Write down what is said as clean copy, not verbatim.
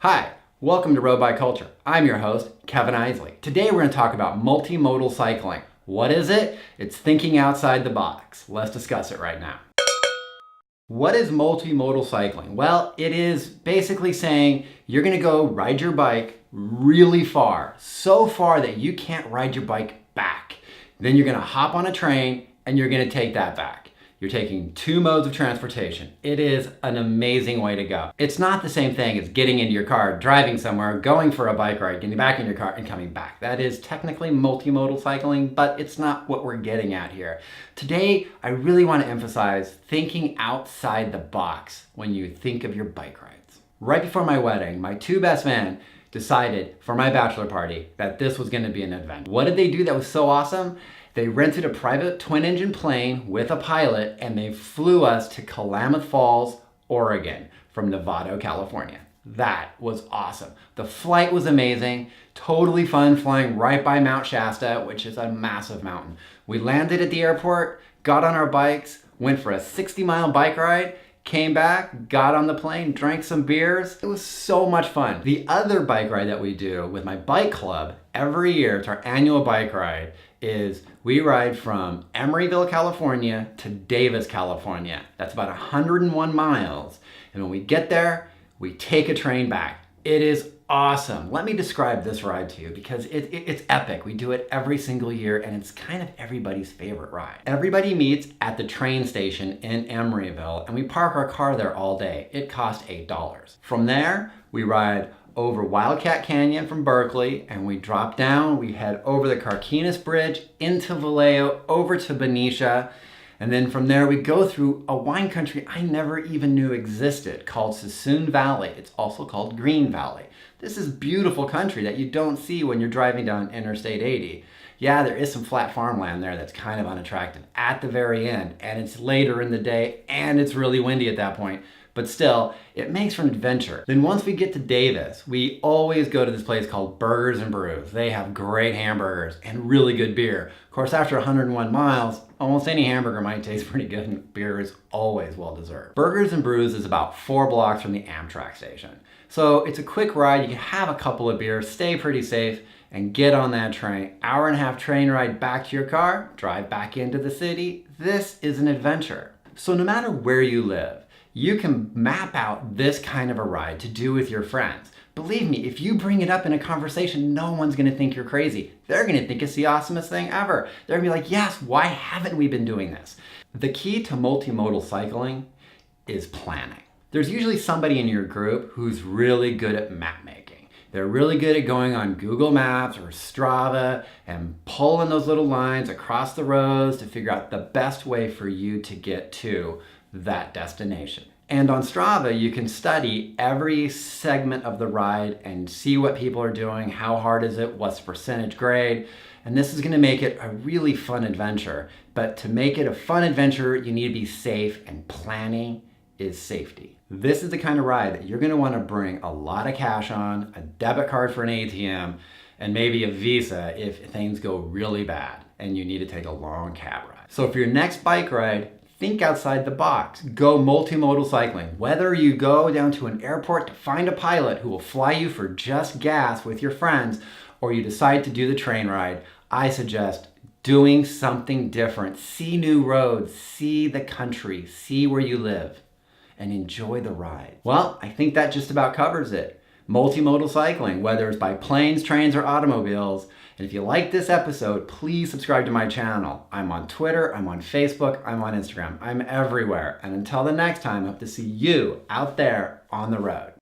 Hi, welcome to Road Bike Culture. I'm your host, Kevin Isley. Today we're going to talk about multimodal cycling. What is it? It's thinking outside the box. Let's discuss it right now. What is multimodal cycling? Well, it is basically saying you're going to go ride your bike really far, so far that you can't ride your bike back. Then you're going to hop on a train and you're going to take that back. You're taking two modes of transportation. It is an amazing way to go. It's not the same thing as getting into your car, driving somewhere, going for a bike ride, getting back in your car and coming back. That is technically multimodal cycling, but it's not what we're getting at here. Today, I really want to emphasize thinking outside the box when you think of your bike rides. Right before my wedding, my two best men decided for my bachelor party that this was going to be an event. What did they do that was so awesome? They rented a private twin-engine plane with a pilot and they flew us to Klamath Falls, Oregon from Novato, California. That was awesome. The flight was amazing, totally fun flying right by Mount Shasta, which is a massive mountain. We landed at the airport, got on our bikes, went for a 60-mile bike ride, came back, got on the plane, drank some beers. It was so much fun. The other bike ride that we do with my bike club every year, it's our annual bike ride, is we ride from Emeryville, California to Davis, California. That's about 101 miles. And when we get there, we take a train back. It is awesome. Let me describe this ride to you because it's epic. We do it every single year and it's kind of everybody's favorite ride. Everybody meets at the train station in Emeryville and we park our car there all day. It costs $8. From there, we ride over Wildcat Canyon from Berkeley and we drop down, we head over the Carquinez Bridge into Vallejo, over to Benicia, and then from there we go through a wine country I never even knew existed called Suisun Valley. It's also called Green Valley. This is beautiful country that you don't see when you're driving down Interstate 80. Yeah, there is some flat farmland there that's kind of unattractive at the very end, and it's later in the day and it's really windy at that point. But still, it makes for an adventure. Then once we get to Davis, we always go to this place called Burgers and Brews. They have great hamburgers and really good beer. Of course, after 101 miles, almost any hamburger might taste pretty good and beer is always well deserved. Burgers and Brews is about 4 blocks from the Amtrak station. So it's a quick ride, you can have a couple of beers, stay pretty safe, and get on that train. Hour-and-a-half train ride back to your car, drive back into the city. This is an adventure. So no matter where you live, you can map out this kind of a ride to do with your friends. Believe me, if you bring it up in a conversation, no one's gonna think you're crazy. They're gonna think it's the awesomest thing ever. They're gonna be like, yes, why haven't we been doing this? The key to multimodal cycling is planning. There's usually somebody in your group who's really good at map making. They're really good at going on Google Maps or Strava and pulling those little lines across the roads to figure out the best way for you to get to that destination. And on Strava, you can study every segment of the ride and see what people are doing, how hard is it, what's the percentage grade, and this is gonna make it a really fun adventure. But to make it a fun adventure, you need to be safe, and planning is safety. This is the kind of ride that you're gonna wanna bring a lot of cash on, a debit card for an ATM, and maybe a Visa if things go really bad and you need to take a long cab ride. So for your next bike ride, think outside the box. Go multimodal cycling. Whether you go down to an airport to find a pilot who will fly you for just gas with your friends, or you decide to do the train ride, I suggest doing something different. See new roads, see the country, see where you live, and enjoy the ride. Well, I think that just about covers it. Multimodal cycling, whether it's by planes, trains, or automobiles. And if you like this episode, please subscribe to my channel. I'm on Twitter, I'm on Facebook, I'm on Instagram. I'm everywhere. And until the next time, I hope to see you out there on the road.